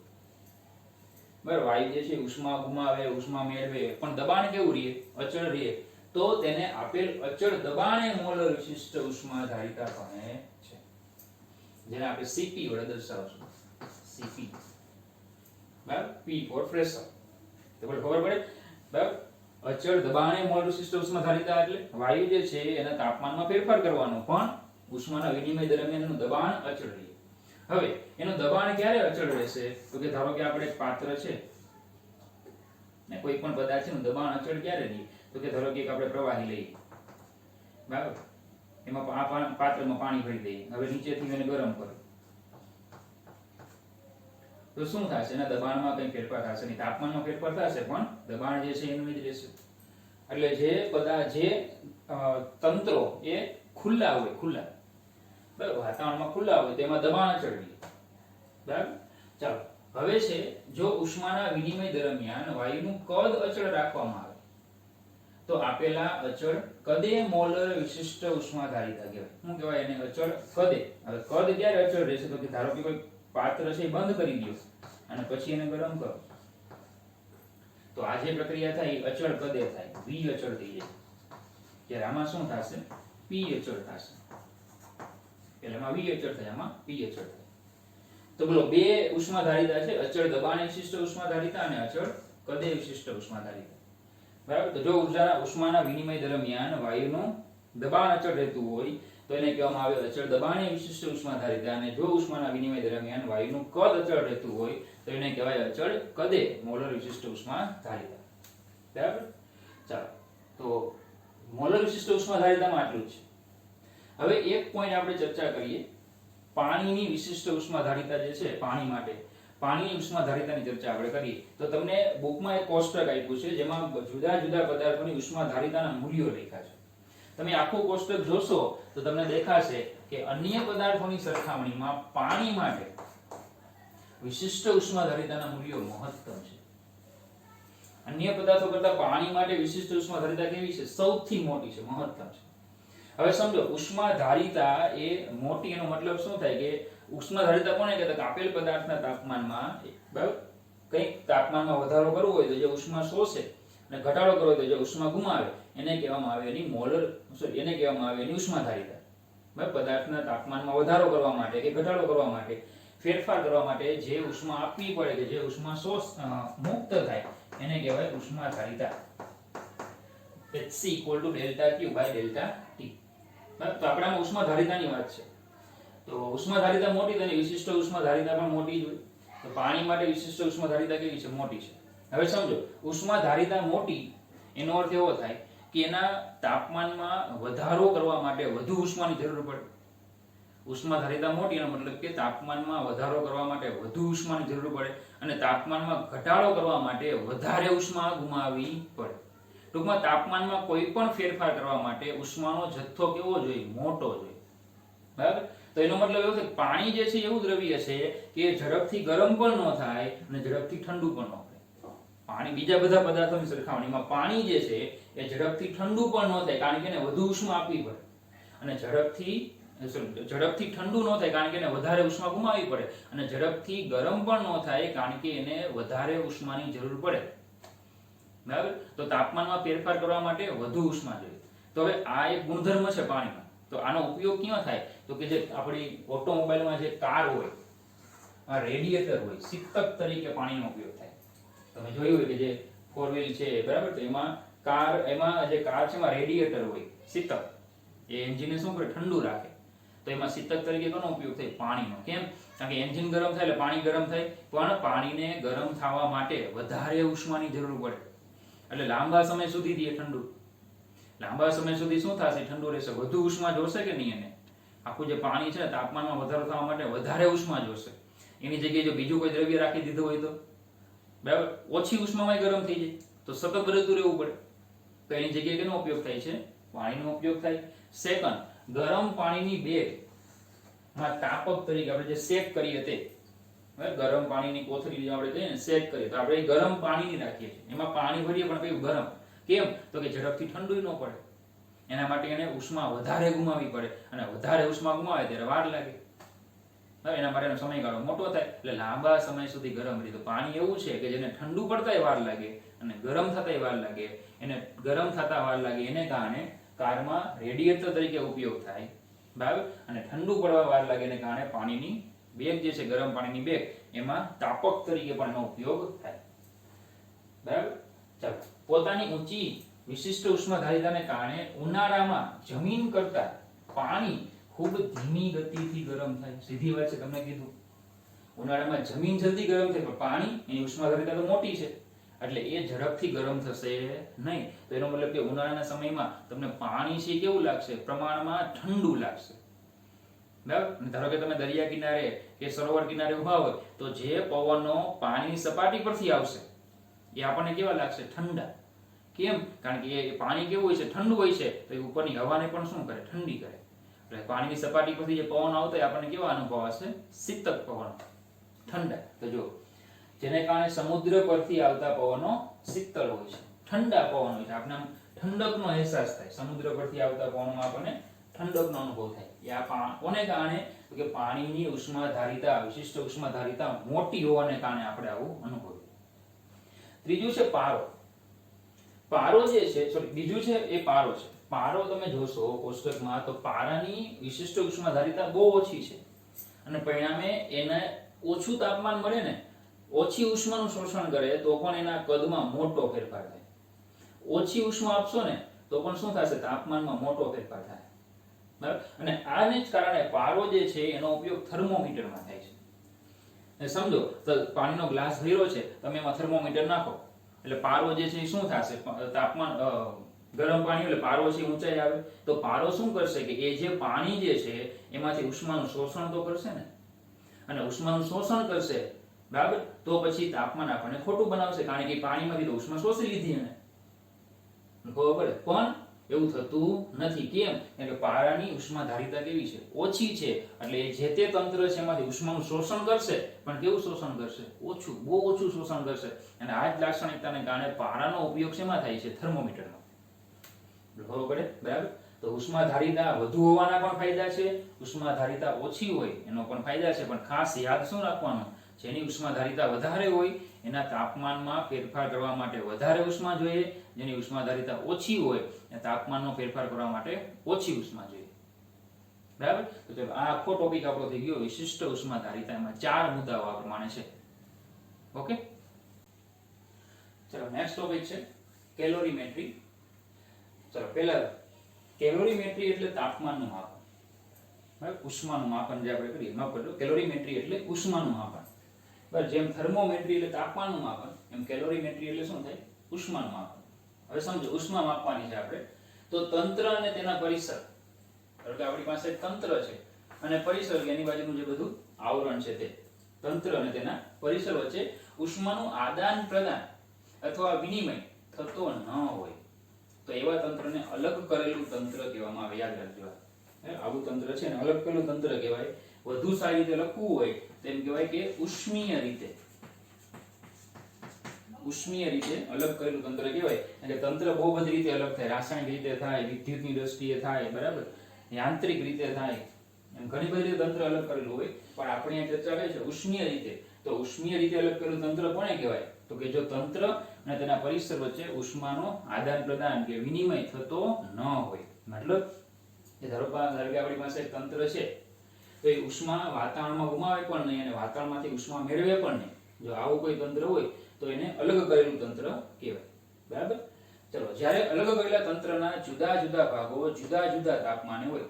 બરાબર, વાયુ જે છે ઉષ્મા ગુમાવે, ઉષ્મા મેળવે, પણ દબાણ કેવું રહે? અચળ રહે. તો તેને આપેલ અચળ દબાણે મોલર વિશિષ્ટ ઉષ્માધારિતા કહે છે, જેને આપણે Cp વડે દર્શાવશું. Cp, બરાબર, P ફોર પ્રેશર. તો ખબર પડે, બરાબર. અચળ દબાણે મોલ વિશિષ્ટ ઉષ્માધારિતા એટલે વાયુ જે છે એના તાપમાનમાં ફેરફાર કરવાનો, પણ ઉષ્માના વિનિમય દરમિયાન એનું દબાણ અચળ રહે. હવે એનું દબાણ ક્યારે અચળ રહેશે? તો કે ધારો કે આપણે એક પાત્ર છે ને કોઈ પણ પદાર્થનું દબાણ અચળ ક્યારે રહે? તો કે ધારો કે આપણે પ્રવાહી લઈએ, બરાબર, એમાં પાત્રમાં પાણી ભરી દઈએ. હવે નીચેથી એને ગરમ કરો તો શું થશે? એના દબાણમાં કંઈ ફેરફાર થશે નહીં, તાપમાનમાં ફેરફાર થશે, પણ દબાણ જે છે એનું જ રહેશે. એટલે જે તંત્રો એ ખુલ્લા હોય, ખુલ્લા, બરાબર, વાતાવરણમાં ખુલ્લા હોય તેમાં દબાણ અચળ રહે, બરાબર. ચાલો, હવે છે જો ઉષ્માના વિનિમય દરમિયાન વાયુનું કદ અચળ રાખવામાં આવે તો આપેલા અચળ કદે મોલર વિશિષ્ટ ઉષ્માધારિતા કહેવાય. શું કહેવાય એને? અચળ કદે. હવે કદ ક્યારે અચળ રહેશે? તો કે ધારો કે કોઈ પાત્ર છે એ બંધ કરી દો અને પછી એને ગરમ કરો તો આ જે પ્રક્રિયા થાય એ અચળ કદે થાય, V અચળ થઈ જાય. ત્યારે આમાં શું થશે? P અચળ થશે. એટલે આમાં V અચળ થાય, આમાં P અચળ થાય. તો બોલો, બે ઉષ્માધારિતા છે, અચળ દબાણે વિશિષ્ટ ઉષ્માધારિતા અને અચળ કદે વિશિષ્ટ ઉષ્માધારિતા, બરાબર. તો જો ઉષ્માના વિનિમય દરમિયાન વાયુનું દબાણ અચળ રહેતું હોય તો એને કહેવામાં આવે અચળ દબાણે વિશિષ્ટ ઉષ્માધારિતા, અને જો ઉષ્માના વિનિમય દરમિયાન વાયુનું કદ અચળ રહેતું હોય તો એને કહેવાય અચળ કદે મોલર વિશિષ્ટ ઉષ્માધારિતા, બરાબર. ચાલો, તો મોલર વિશિષ્ટ ઉષ્માધારિતામાં આટલું જ છે. હવે એક પોઈન્ટ આપણે ચર્ચા કરીએ, પાણીની વિશિષ્ટ ઉષ્માધારિતા જે છે, પાણી માટે પાણીની ઉષ્માધારિતાની ચર્ચા આપણે કરીએ તો તમને બુકમાં એક કોષ્ટક આપ્યું છે જેમાં જુદા જુદા પદાર્થોની ઉષ્માધારિતાના મૂલ્યો લખ્યા છે. તમે આખું કોષ્ટક જોશો તો તમને દેખાશે કે અન્ય પદાર્થોની સરખામણીમાં પાણી માટે વિશિષ્ટ ઉષ્માધારિતાના મૂલ્યો મહત્તમ છે. અન્ય પદાર્થો કરતા પાણી માટે વિશિષ્ટ ઉષ્માધારિતા કેવી છે? સૌથી મોટી છે, મહત્તમ છે. હવે સમજો, ઉષ્માધારિતા એ મોટી, એનો મતલબ શું થાય કે ઉષ્માધારિતા કોને કહેતા? કે આપેલ પદાર્થના તાપમાનમાં, બરાબર, કંઈક તાપમાનમાં વધારો કરવો હોય તો જે ઉષ્મા શોષે અને ઘટાડો કરવો હોય તો જે ઉષ્મા ગુમાવે એને કહેવામાં આવે એની મોલર, એને કહેવામાં આવે એની ઉષ્માધારિતા. બરાબર, પદાર્થના તાપમાનમાં વધારો કરવા માટે કે ઘટાડો કરવા માટે, ફેરફાર કરવા માટે જે ઉષ્મા આપવી પડે કે જે ઉષ્મા મુક્ત થાય એને કહેવાય ઉષ્માધારિતા. Hc = ΔQ/ΔT. બરાબર, તો આપણામાં ઉષ્માધારિતાની વાત છે. તો ઉષ્માધારિતા મોટી તો એની વિશિષ્ટ ઉષ્માધારિતા પણ મોટી જ હોય. તો પાણી માટે વિશિષ્ટ ઉષ્માધારિતા કેવી છે? મોટી છે. હવે સમજો, ઉષ્માધારિતા મોટી એનો અર્થ એવો થાય કે એના તાપમાનમાં વધારો કરવા માટે વધુ ઉષ્માની જરૂર પડે. ઉષ્માધારિતા મોટી એનો મતલબ કે તાપમાનમાં વધારો કરવા માટે વધુ ઉષ્માની જરૂર પડે અને તાપમાનમાં ઘટાડો કરવા માટે વધારે ઉષ્મા ગુમાવવી પડે. ટૂંકમાં તાપમાનમાં કોઈ પણ ફેરફાર કરવા માટે ઉષ્માનો જથ્થો કેવો જોઈએ? મોટો જોઈએ, બરાબર. તો એનો મતલબ એવો છે કે પાણી જે છે એવું દ્રવ્ય છે કે ઝડપથી ગરમ પણ ન થાય અને ઝડપથી ઠંડુ પણ ન થાય. પાણી બીજા બધા પદાર્થોની સરખામણીમાં પાણી જે છે એ ઝડપથી ઠંડુ પણ ન થાય કારણ કે એને વધુ ઉષ્મા આપવી પડે, અને ઝડપથી ઠંડુ ન થાય કારણ કે એને વધારે ઉષ્મા ગુમાવવી પડે, અને ઝડપથી ગરમ પણ ન થાય કારણ કે એને વધારે ઉષ્માની જરૂર પડે, બરાબર. તો તાપમાનમાં ફેરફાર કરવા માટે વધુ ઉષ્મા જોઈએ. તો હવે આ એક ગુણધર્મ છે પાણીમાં. તો આનો ઉપયોગ ક્યાં થાય? તો કે જે આપણી ઓટોમોબાઈલમાં જે કાર હોય, આ રેડિએટર હોય, શીતક તરીકે પાણીનો ઉપયોગ થાય. તમે જોયું હોય કે જે 4 વ્હીલ છે, બરાબર, તો એમાં જે કાર છે એમાં રેડિએટર હોય, શીતક. એ એન્જિનને શું કરે? ઠંડુ રાખે. તો તો એમાં શીતક તરીકે કોનો ઉપયોગ થાય? પાણીનો. કેમ? કારણ કે એન્જિન ગરમ થાય એટલે પાણી ગરમ થાય, પણ પાણીને ગરમ થવા માટે વધારે ઉષ્માની જરૂર પડે, એટલે લાંબા સમય સુધી રહે ઠંડુ. લાંબા સમય સુધી શું થશે? ઠંડુ રહેશે. વધુ ઉષ્મા જોશે કે નહીં? એને આખું જે પાણી છે તાપમાનમાં વધારો થવા માટે વધારે ઉષ્મા જોશે. એની જગ્યાએ જો બીજું કોઈ દ્રવ્ય રાખી દીધું હોય તો બરાબર ઓછી ઉષ્મામાં ગરમ થઈ જાય, તો સતત બદલતું રહેવું પડે. તો એની જગ્યાએ કેનો ઉપયોગ થાય છે? પાણીનો ઉપયોગ થાય. સેકન્ડ, ગરમ પાણીની બેગ માં તાપક તરીકે આપણે જે શેક કરીએ તે, ગરમ પાણીની કોથળી જે આપણે કહીએ ને શેક કરીએ, તો આપણે ગરમ પાણીની રાખીએ છીએ. એમાં પાણી ભરીએ પણ કયું? ગરમ. કેમ? તો કે ઝડપથી ઠંડુ ન પડે. એના માટે એને ઉષ્મા વધારે ગુમાવવી પડે, અને વધારે ઉષ્મા ગુમાવે ત્યારે વાર લાગે. એના માટેનો સમયગાળો મોટો થાય, એટલે લાંબા સમય સુધી ગરમ રહે. તો પાણી એવું છે કે જેને ઠંડુ પડતાય વાર લાગે અને ગરમ થતાય વાર લાગે. એને ગરમ થતા વાર લાગે એને કારણે કારમાં રેડિએટર તરીકે ઉપયોગ થાય, બરાબર. અને ઠંડુ પડવા વાર લાગે એને કારણે પાણીની બેગ જે છે, ગરમ પાણીની બેગ, એમાં તાપક તરીકે પણ એનો ઉપયોગ થાય, બરાબર. ચાલો, પોતાની ઊંચી વિશિષ્ટ ઉષ્માધારિતાને કારણે ઉનાળામાં જમીન કરતા પાણી ખૂબ ધીમી ગતિથી ગરમ થાય. સીધી વાત છે, તમને કીધું ઉનાળામાં જમીન જલ્દી ગરમ થાય, પણ પાણી એની ઉષ્માધારિતા તો મોટી છે એટલે એ ઝડપથી ગરમ થશે નહીં. તો એનો મતલબ કે ઉનાળાના સમયમાં તમને પાણી છે કેવું લાગશે? પ્રમાણમાં ઠંડુ લાગશે, બરાબર. ધારો કે તમે દરિયા કિનારે કે સરોવર કિનારે ઉભા હોય તો જે પવનો પાણીની સપાટી પરથી આવશે એ આપણને કેવા લાગશે? ઠંડા. કેમ? કારણ કે એ પાણી કેવું હોય છે? ઠંડુ હોય છે. તો એ ઉપરની હવાને પણ શું કરે? ઠંડી કરે. એટલે પાણીની સપાટી પરથી જે પવન આવતો હોય આપણને કેવા અનુભવ હશે? શીતક પવન, ઠંડા. તો જો જેને કારણે સમુદ્ર પરથી આવતા પવનો શીતળ હોય છે, ઠંડા પવન હોય છે. આપણે ઠંડકનો અહેસાસ થાય. સમુદ્ર પરથી આવતા પવનમાં આપણને ઠંડકનો અનુભવ થાય. એ કોને કારણે? તો કે પાણીની ઉષ્માધારિતા, વિશિષ્ટ ઉષ્માધારિતા મોટી હોવાને કારણે આપણે આવું અનુભવીએ. ત્રીજું છે પારો. પારો જે છે, સોરી, બીજું છે એ પારો છે. પારો તમે જોશો કોષ્ટકમાં તો પારાની વિશિષ્ટ ઉષ્માધારિતા બહુ ઓછી છે, અને પરિણામે એને ઓછું તાપમાન મળે ને, ઓછી ઉષ્માનું શોષણ કરે તો પણ એના કદમાં મોટો ફેરફાર થાય. ઓછી ઉષ્મા આપશો ને તો પણ શું થશે? તાપમાનમાં મોટો ફેરફાર થાય, બરાબર. અને આને જ કારણે પારો જે છે એનો ઉપયોગ થર્મોમીટરમાં થાય છે. સમજો તો પાણીનો ગ્લાસ ભર્યો છે, તમે એમાં થર્મોમીટર નાખો એટલે પારો જે છે એ શું થશે? તાપમાન ગરમ પાણી એટલે પારો છે ઊંચાઈ આવે, તો પારો શું કરશે કે એ જે પાણી જે છે એમાંથી ઉષ્માનું શોષણ તો કરશે ને, અને ઉષ્માનું શોષણ કરશે, બરાબર. તો પછી તાપમાન આપણને ખોટું બનાવશે, કારણ કે પાણીમાંથી તો ઉષ્મા શોષી લીધી એને, ખબર પડે. પણ એવું થતું નથી. કેમ? કારણ કે પારાની ઉષ્માધારિતા કેવી છે? ઓછી છે. એટલે જે તે તંત્ર છે એમાંથી ઉષ્માનું શોષણ કરશે, પણ કેવું શોષણ કરશે? ઓછું, બહુ ઓછું શોષણ કરશે. અને આ જ લાક્ષણિકતાને કારણે પારાનો ઉપયોગ શેમાં થાય છે? થર્મોમીટરમાં. ખબર પડે, બરાબર. તો ઉષ્માધારિતા વધુ હોવાના પણ ફાયદા છે, ઉષ્માધારિતા ઓછી હોય એનો પણ ફાયદા છે. પણ ખાસ યાદ શું રાખવાનું? જેની ઉષ્માધારિતા વધારે હોય એના તાપમાનમાં ફેરફાર કરવા માટે વધારે ઉષ્મા જોઈએ, જેની ઉષ્માધારિતા ઓછી હોય એ તાપમાનનો ફેરફાર કરવા માટે ઓછી ઉષ્મા જોઈએ, બરાબર. તો ચલો, આ આખો ટોપિક આપણો થઈ ગયો વિશિષ્ટ ઉષ્માધારિતા. એમાં 4 મુદ્દાઓ આ પ્રમાણે છે. ઓકે, ચલો નેક્સ્ટ ટોપિક છે કેલોરીમેટ્રી. ચલો, પહેલા કેલોરીમેટ્રી એટલે તાપમાનનું માપન, બરાબર. ઉષ્માનું માપન જે આપણે કરીએ એમાં પહેલું કેલોરીમેટ્રી એટલે ઉષ્માનું માપન, બરાબર. જેમ થર્મોમેટ્રી એટલે તાપમાનનું માપન, એમ કેલોરીમેટ્રી એટલે શું થાય? ઉષ્માનું માપન. હવે સમજો, ઉષ્મા માપવાની છે આપણે, તો તંત્ર અને તેના પરિસર, કારણ કે આપણી પાસે તંત્ર છે અને પરિસર, એની બાજુનું જે બધું આવરણ છે તે તંત્ર અને તેના પરિસર વચ્ચે ઉષ્માનું આદાન પ્રદાન અથવા વિનિમય થતો ન હોય તો એવા તંત્રને અલગ કરેલું તંત્ર કહેવામાં આવે. યાદ રાખજો, આવું તંત્ર છે ને અલગ કરેલું તંત્ર કહેવાય. વધુ સારી રીતે લખવું હોય તેમ કહેવાય કે ઉષ્મીય રીતે, ઉષ્મીય રીતે અલગ કરેલું તંત્ર કહેવાય. એટલે તંત્ર બહુ બધી રીતે અલગ થાય, રાસાયણિક રીતે થાય, વિદ્યુતની દ્રષ્ટિએ થાય, બરાબર, યાંત્રિક રીતે થાય, એમ ઘણી બધી રીતે તંત્ર અલગ કરેલું હોય. પણ આપણે અહીં ચર્ચા કરી છે ઉષ્મીય રીતે. તો ઉષ્મીય રીતે અલગ કરેલું તંત્ર કોને કહેવાય? તો કે જો તંત્ર અને તેના પરિસર વચ્ચે ઉષ્માનો આદાન પ્રદાન કે વિનિમય થતો ન હોય. મતલબ કે ધારો કે આપણી પાસે એક તંત્ર છે તો એ ઉષ્મા વાતાવરણમાં ગુમાવે પણ નહીં અને વાતાવરણમાંથી ઉષ્મા મેળવે પણ નહીં. જો આવું કોઈ તંત્ર હોય તો એને અલગ કરેલું તંત્ર કહેવાય, બરાબર. ચલો, જ્યારે અલગ કરેલા તંત્રના જુદા જુદા ભાગો જુદા જુદા તાપમાને હોય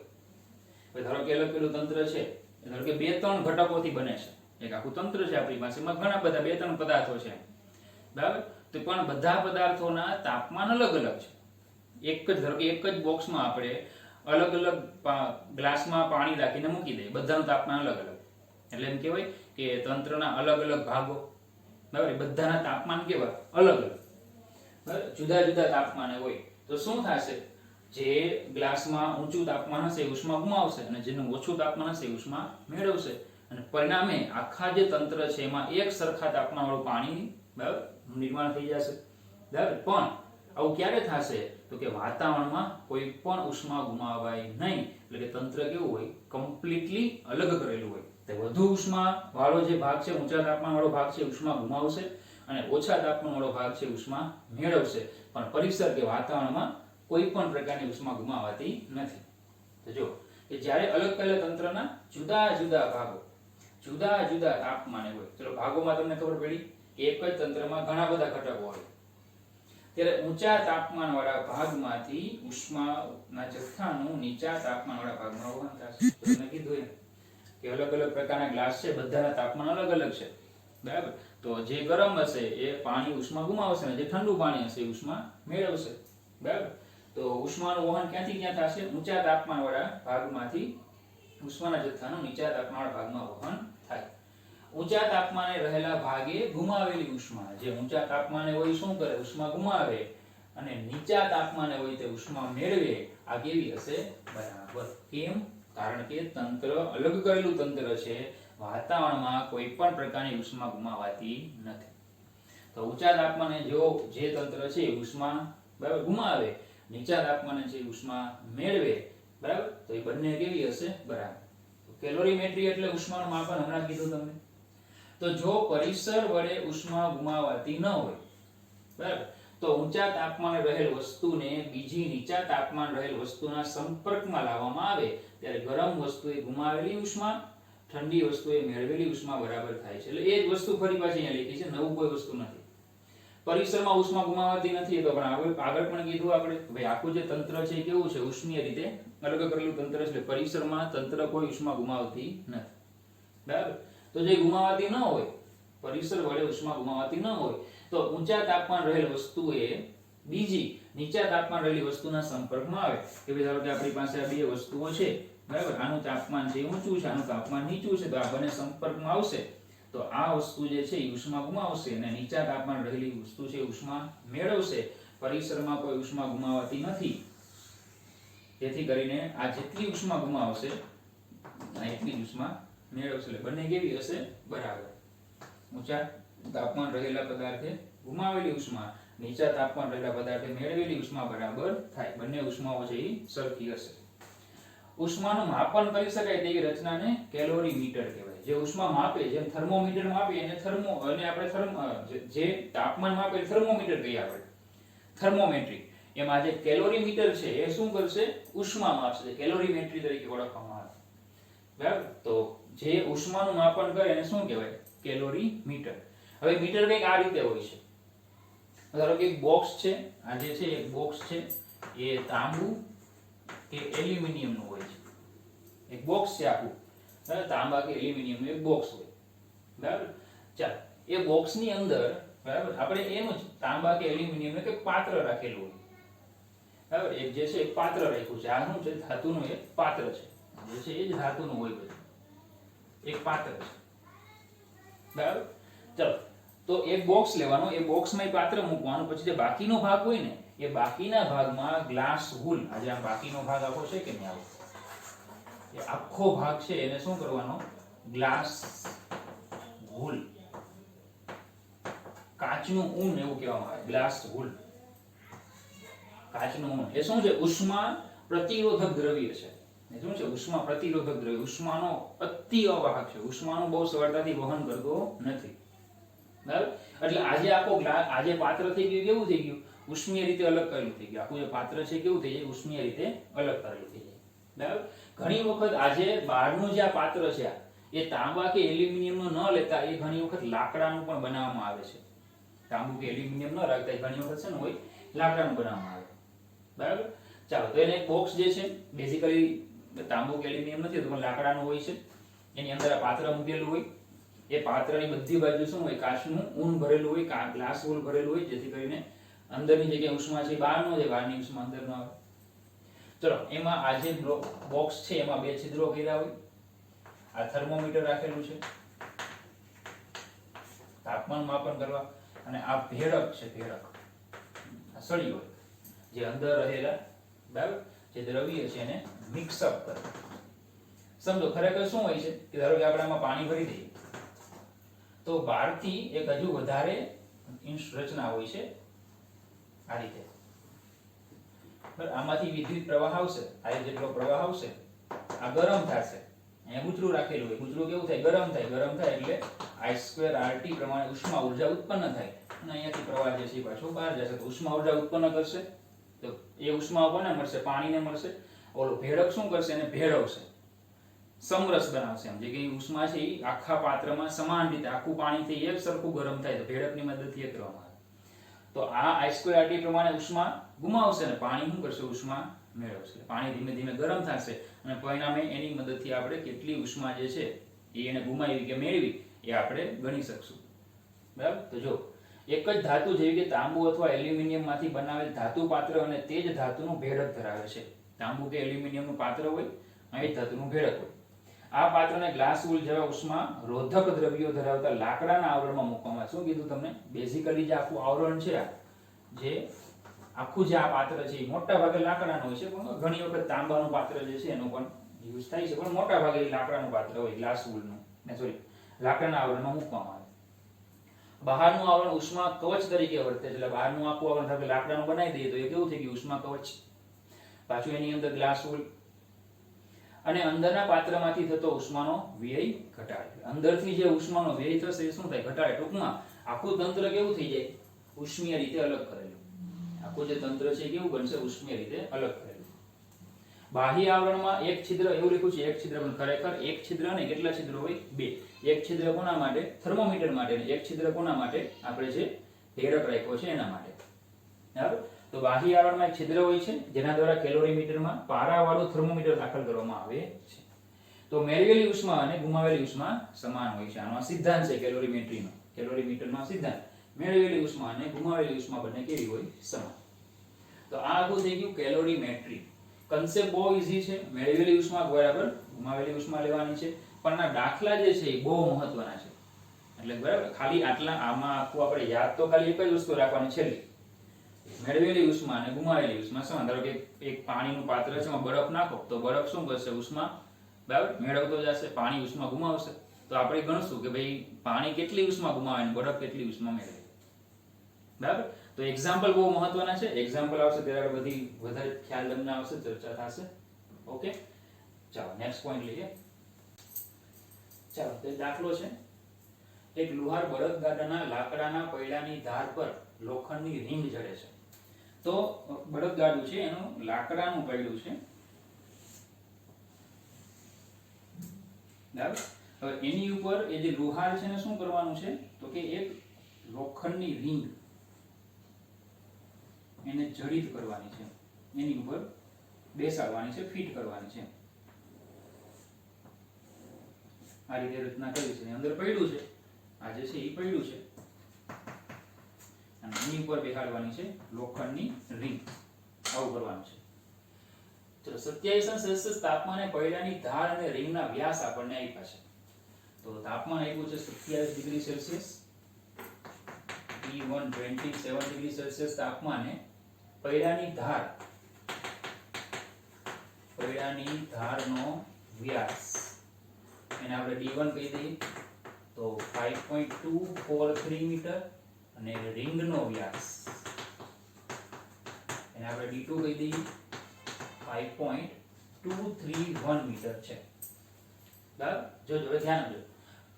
હવે ધારો કે અલગ પેલું તંત્ર છે, ધારો કે 2-3 ઘટકોથી બને છે, એક આખું તંત્ર છે આપણી પાસે, એમાં ઘણા બધા 2-3 પદાર્થો છે, બરાબર. તો પણ બધા પદાર્થોના તાપમાન અલગ અલગ છે. એક જ ધારો કે એક જ બોક્સમાં આપણે અલગ અલગ ગ્લાસમાં પાણી રાખીને મૂકી દઈએ, બધાનું તાપમાન અલગ અલગ, એટલે એમ કહેવાય કે તંત્રના અલગ અલગ ભાગો, બરાબર, બધાના તાપમાન કેવા અલગ અલગ, બરાબર, જુદા જુદા તાપમાને હોય. તો શું થશે, જે ગ્લાસમાં ઊંચું તાપમાન હશે એ ઉષ્મા ગુમાવશે, અને જેનું ઓછું તાપમાન હશે એ ઉષ્મા મેળવશે, અને પરિણામે આખા જે તંત્ર છે એમાં એક સરખા તાપમાનવાળું પાણી, બરાબર, નિર્માણ થઈ જશે, બરાબર. પણ આવું ક્યારે થશે, તો કે વાતાવરણમાં કોઈ પણ ઉષ્મા ગુમાવાય નહીં, એટલે કે તંત્ર કેવું હોય, કમ્પ્લીટલી અલગ કરેલું હોય. તે વધુ ઉષ્મા વાળો જે ભાગ છે, ઊંચા તાપમાન વાળો ભાગ છે, ઉષ્મા ગુમાવશે, અને ઓછા તાપમાન વાળો ભાગ છે ઉષ્મા મેળવશે. પણ પરિસર કે વાતાવરણમાં કોઈ પણ પ્રકારની ઉષ્મા ગુમાવાતી નથી. તો જો કે જ્યારે અલગ પહેલા તંત્રના જુદા જુદા ભાગો જુદા જુદા તાપમાને હોય, ચલો ભાગોમાં તમને ખબર પડી કે એક જ તંત્રમાં ઘણા બધા ઘટકો હોય, ત્યારે ઊંચા તાપમાન વાળા ભાગમાંથી ઉષ્માના જથ્થાનું નીચા તાપમાન વાળા ભાગમાં વહન થશે. તો મેં કીધું કે અલગ અલગ પ્રકારના ગ્લાસ છે, બધાના તાપમાન અલગ અલગ છે, બરાબર. તો જે ગરમ હશે એ પાણી ઉષ્મા ગુમાવશે, અને જે ઠંડુ પાણી હશે એ ઉષ્મા મેળવશે, બરાબર. તો ઉષ્માનું વહન ક્યાંથી ક્યાં થશે, ઊંચા તાપમાન વાળા ભાગમાંથી ઉષ્માના જથ્થાનું નીચા તાપમાન વાળા ભાગમાં વહન થાય. ઊંચા તાપમાને રહેલા ભાગે ગુમાવેલી ઉષ્મા, જે ઊંચા તાપમાને હોય શું કરે, ઉષ્મા ગુમાવે, અને નીચા તાપમાને હોય તે ઉષ્મા મેળવે. આ કેવી હશે, બરાબર. કેમ, કારણ કે તંત્ર અલગ કરેલું તંત્ર છે, વાતાવરણમાં કોઈ પણ પ્રકારની ઉષ્મા ગુમાવાતી નથી. તો ઊંચા તાપમાને જો જે તંત્ર છે ઉષ્મા, બરાબર, ગુમાવે, નીચા તાપમાને જે ઉષ્મા મેળવે, બરાબર, તો એ બંને કેવી હશે, બરાબર. કેલોરીમેટ્રી એટલે ઉષ્માનું માપન, હમણાં કીધું તમને. તો જો પરિસર વડે ઉષ્મા ગુમાવાતી ન હોય, બરાબર, તો ઊંચા તાપમાને રહેલ વસ્તુને બીજી નીચા તાપમાન રહેલ વસ્તુના સંપર્કમાં લાવવામાં આવે, ત્યારે ગરમ વસ્તુએ ગુમાવેલી ઉષ્મા, ઠંડી વસ્તુએ મેળવેલી ઉષ્મા બરાબર થાય છે. એટલે એ જ વસ્તુ ફરી પાછી અહીંયા લખી છે, નવું કોઈ વસ્તુ નથી. પરિસરમાં ઉષ્મા ગુમાવાતી નથી, તો પણ આગળ પણ કીધું આપણે, ભાઈ આખું જે તંત્ર છે એ કેવું છે, ઉષ્મીય રીતે અલગ કરેલું તંત્ર છે, એટલે પરિસરમાં તંત્ર કોઈ ઉષ્મા ગુમાવતી નથી, બરાબર. તો જે ગુમાવાતી ન હોય, પરિસર વડે ઉષ્મા ગુમાવાતી ન હોય, તો ઊંચા તાપમાન રહેલ વસ્તુએ બીજી નીચા તાપમાન રહેલી વસ્તુના સંપર્કમાં આવે, કે ભાઈ ધારો કે આપણી પાસે આ બે વસ્તુઓ છે, બરાબર, આનું તાપમાન છે ઊંચું છે, આનું તાપમાન નીચું છે, તો આ બંને સંપર્કમાં આવશે, તો આ વસ્તુ જે છે એ ઉષ્મા ગુમાવશે, અને નીચા તાપમાન રહેલી વસ્તુ છે ઉષ્મા મેળવશે. પરિસરમાં કોઈ ઉષ્મા ગુમાવાતી નથી, તેથી કરીને આ જેટલી ઉષ્મા ગુમાવશે આ એટલી જ ઉષ્મા મેળવશે. એટલે બંને કેવી હશે, બરાબર. ઊંચા તાપમાન રહેલા પદાર્થે ગુમાવેલી ઉષ્મા, નીચા તાપમાન રહેલા પદાર્થે મેળવેલી ઉષ્મા બરાબર થાય. બંને ઉષ્માઓ છે એ સરખી હશે. ઉષ્માનું માપન કરી શકાય તેવી રચનાને કેલોરીમીટર કહેવાય. જે ઉષ્મા માપે, જેમ થર્મોમીટર માપે એને આપણે જે તાપમાન માપે થર્મોમીટર કહીએ આપણે, થર્મોમેટ્રી. એમાં જે કેલોરીમીટર છે એ શું કરશે, ઉષ્મા માપશે, કેલોરીમેટ્રી તરીકે ઓળખવામાં આવે, બરાબર. તો જે ઉષ્માનું માપન કરે એને શું કહેવાય, કેલોરીમીટર. હવે મીટર કંઈક આ રીતે હોય છે, ધારો કે એક બોક્સ છે, આ જે છે એક બોક્સ છે, એ તાંબુ કે એલ્યુમિનિયમ નું હોય છે. એક બોક્સ છે આખું, બરાબર, તાંબા કે એલ્યુમિનિયમ નું એક બોક્સ હોય, બરાબર. ચાલો, એ બોક્સ ની અંદર, બરાબર, આપણે એનું જ તાંબા કે એલ્યુમિનિયમ નું એક પાત્ર રાખેલું હોય, બરાબર. એક જે છે એક પાત્ર રાખ્યું છે, આ શું છે, ધાતુનું એક પાત્ર છે, જે છે એ જ ધાતુનું હોય બધું, એક પાત્ર છે, બરાબર. ચાલો, તો એક બોક્સ લેવાનો, એ બોક્સમાં એ પાત્ર મૂકવાનું, પછી જે બાકીનો ભાગ હોય ને એ બાકીના ભાગમાં ગ્લાસ વૂલ, આજે આ બાકીનો ભાગ આખો છે કે નહીં, આવો એ આખો ભાગ છે એને શું કરવાનો, ગ્લાસ વૂલ, કાચનું ઊન એવું કહેવામાં આવે, ગ્લાસ વૂલ, કાચનું ઊન. એ શું છે, ઉષ્મા પ્રતિરોધક દ્રવ્ય છે. એ શું છે, ઉષ્મા પ્રતિરોધક દ્રવ્ય, ઉષ્માનો અતિ અવાહક છે, ઉષ્માનું બહુ સરળતાથી વહન કરતો નથી, બરાબર. એટલે આજે આખો ગ્લાસ, આજે પાત્ર થઈ ગયું, કેવું થઈ ગયું, ઉષ્મીય રીતે અલગ કરેલું થઈ ગયું. આખું જે પાત્ર છે કેવું થઈ જાય, ઉષ્મીય રીતે અલગ કરેલું થઈ જાય, બરાબર. ઘણી વખત આજે બહારનું જે આ પાત્ર છે એ તાંબા કે એલ્યુમિનિયમનું ન લેતા એ ઘણી વખત લાકડાનું પણ બનાવવામાં આવે છે. તાંબુ કે એલ્યુમિનિયમ ન રાખતા એ ઘણી વખત છે ને હોય લાકડાનું બનાવવામાં આવે, બરાબર. ચાલો, તો એને બોક્સ જે છે બેઝિકલી તાંબુ કે એલ્યુમિનિયમ નથી તો લાકડાનું હોય છે, એની અંદર આ પાત્ર મૂકેલું હોય, એ પાત્રની બધી બાજુ શું હોય, કાચનું ઊન ભરેલું હોય, ગ્લાસ વોલ ભરેલું હોય, જેથી કરીને અંદરની જગ્યાએ ઉષ્મા છે બહાર ન જાય, બહારની ઉષ્મા અંદર ન આવે. ચલો એમાં આ જે બોક્સ છે એમાં બે છિદ્રો કર્યા હોય, આ થર્મોમીટર રાખેલું છે તાપમાન માપન કરવા, અને આ ભેળક છે, ભેળક આ સળી હોય જે અંદર રહેલા બરાબર જે દ્રવ્ય છે એને મિક્સઅપ કરે. સમજો ખરેખર શું હોય છે કે ધારો કે આપણે આમાં પાણી ભરી દઈએ તો બહારથી એક હજુ વધારે રચના હોય છે આ રીતે, આમાંથી વિદ્યુત પ્રવાહ આવશે, આ જેટલો પ્રવાહ આવશે આ ગરમ થશે, અહીંયા ગુચરું રાખેલું હોય, ગુચરું કેવું થાય, ગરમ થાય, ગરમ થાય એટલે I2RT પ્રમાણે ઉષ્મા ઉર્જા ઉત્પન્ન થાય, અને અહીંયાથી પ્રવાહ જે છે પાછો બહાર જશે, તો ઉષ્મા ઉર્જા ઉત્પન્ન કરશે, તો એ ઉષ્મા કોને મળશે, પાણીને મળશે. ઓલો ભેળક શું કરશે, એને ભેળવશે, સમરસ બનાવશે, એમ જે કે ઉષ્મા છે એ આખા પાત્રમાં સમાન રીતે આખું પાણીથી એક સરખું ગરમ થાય, તો ભેળકની મદદથી એ કરવામાં આવે. તો આ I2RT પ્રમાણે ઉષ્મા ગુમાવશે અને પાણી શું કરશે, ઉષ્મા મેળવશે, પાણી ધીમે ધીમે ગરમ થશે અને પરિણામે એની મદદથી આપણે કેટલી ઉષ્મા જે છે એ એને ગુમાવી કે મેળવી એ આપણે ગણી શકશું. બરાબર. તો જો એક જ ધાતુ જેવી કે તાંબુ અથવા એલ્યુમિનિયમ માંથી બનાવેલ ધાતુ પાત્ર અને તે જ ધાતુનું ભેળક ધરાવે છે. તાંબુ કે એલ્યુમિનિયમનું પાત્ર હોય અને એ ધાતુનું ભેળક હોય. આ પાત્રને ગ્લાસ વૂલ જેવા ઉષ્મા રોધક દ્રવ્યો ધરાવતા લાકડાના આવરણમાં મૂકવામાં આવે. શું કીધું તમને, બેઝિકલી જે આખું આવરણ છે, જે આખું જે આ પાત્ર છે એ મોટા ભાગે લાકડાનું હોય છે, પણ ઘણી વખત તાંબાનું પાત્ર જે છે એનો પણ યુઝ થાય છે, પણ મોટા ભાગે લાકડાનું પાત્ર હોય, ગ્લાસ વૂલનું લાકડાના આવરણમાં મૂકવામાં આવે. બહારનું આવરણ ઉષ્મા કવચ તરીકે વર્તે છે, એટલે બહારનું આખું આવરણ ધારો કે લાકડાનું બનાવી દઈએ તો એ કેવું થઈ ગયું, ઉષ્મા કવચ. પાછું એની અંદર ગ્લાસ વૂલ, અને અંદરના પાત્રમાંથી થતો ઉષ્માનો વ્યય ઘટાડે. અંદરથી જે ઉષ્માનો વ્યય થશે એ શું થાય, ઘટાડે. ટૂંકમાં આખું તંત્ર કેવું થઈ જાય, ઉષ્મીય રીતે અલગ કરેલું. આખું જે તંત્ર છે કેવું બનશે, ઉષ્મીય રીતે અલગ કરેલું. બાહ્ય આવરણમાં એક છિદ્ર, એવું લખ્યું છે એક છિદ્ર, પણ ખરેખર એક છિદ્ર ને કેટલા છિદ્રો હોય, બે. એક છિદ્ર કોના માટે, થર્મોમીટર માટે, અને એક છિદ્ર કોના માટે, આપણે જે ભેળક રાખ્યો છે એના માટે. બરાબર. તો બાહ્ય આવરણમાં એક છિદ્ર હોય છે જેના દ્વારા કેલોરીમીટરમાં પારાવાળું થર્મોમીટર દાખલ કરવામાં આવે છે. તો મેળવેલી ઉષ્મા અને ગુમાવેલી ઉષ્મા સમાન હોય છે. આનો સિદ્ધાંત છે કેલોરીમેટ્રીનો, કેલોરીમીટરનો સિદ્ધાંત. મેળવેલી ઉષ્મા અને ગુમાવેલી ઉષ્મા બંને કેવી હોય, સમાન. તો આ આખું થઈ ગયું કેલોરીમેટ્રી. કન્સેપ્ટ બહુ ઈઝી છે, મેળવેલી ઉષ્મા બરાબર ગુમાવેલી ઉષ્મા લેવાની છે, પણ આ દાખલા જે છે એ બહુ મહત્વના છે. એટલે બરાબર, ખાલી આટલા આમાં આખું આપણે યાદ તો ખાલી એક જ વસ્તુ રાખવાની છે, મેળવેલી ઉષ્મા અને ગુમાવેલી ઉષ્મા સમાન. ધારો કે એક પાણીનું પાત્ર છે એમાં બરફ નાખો તો બરફ શું કરશે, ઉષ્મા બરાબર મેળવતો જશે, પાણી ઉષ્મા ગુમાવશે. તો આપણે ગણશું કે ભાઈ પાણી કેટલી ઉષ્મા ગુમાવે અને બરફ કેટલી ઉષ્મા મેળવે. બરાબર. તો એક્ઝામ્પલ બહુ મહત્વના છે, એક્ઝામ્પલ આવશે ત્યારે બધી વધારે ખ્યાલ તમને આવશે, ચર્ચા થશે. ઓકે, ચાલો નેક્સ્ટ પોઈન્ટ લઈએ. ચાલો, તે દાખલો છે, એક લુહાર બળદગાડાના લાકડાના પૈડાની ધાર પર લોખંડની રીંગ જડે છે. તો બળદગાડું છે એનું લાકડાનું પૈડું છે, બરાબર. હવે એની ઉપર એ જે લુહાર છે ને શું કરવાનું છે, તો કે એક લોખંડની રીંગ એને જડિત કરવાની છે, એની ઉપર બેસાડવાની છે, ફિટ કરવાની છે. આ રીતે રચના કરી છે, અંદર પૈડું છે, આ જે છે એ પૈડું છે, અને એની ઉપર બેસાડવાની છે લોખંડની રીંગ. આવું કરવાનું છે. ચલો, 27°C તાપમાને પૈડાની ધાર અને રીંગના વ્યાસ આપણને આપ્યા છે. તો તાપમાન આપ્યું છે 27°C, T1 27°C તાપમાને પૈડાની ધારનો વ્યાસ એને આપણે D1 કહી દઈએ તો 5.243 મીટર, અને રીંગનો વ્યાસ એને આપણે D2 કહી દઈએ 5.231 મીટર છે. બરાબર. જો ધ્યાન આપજો,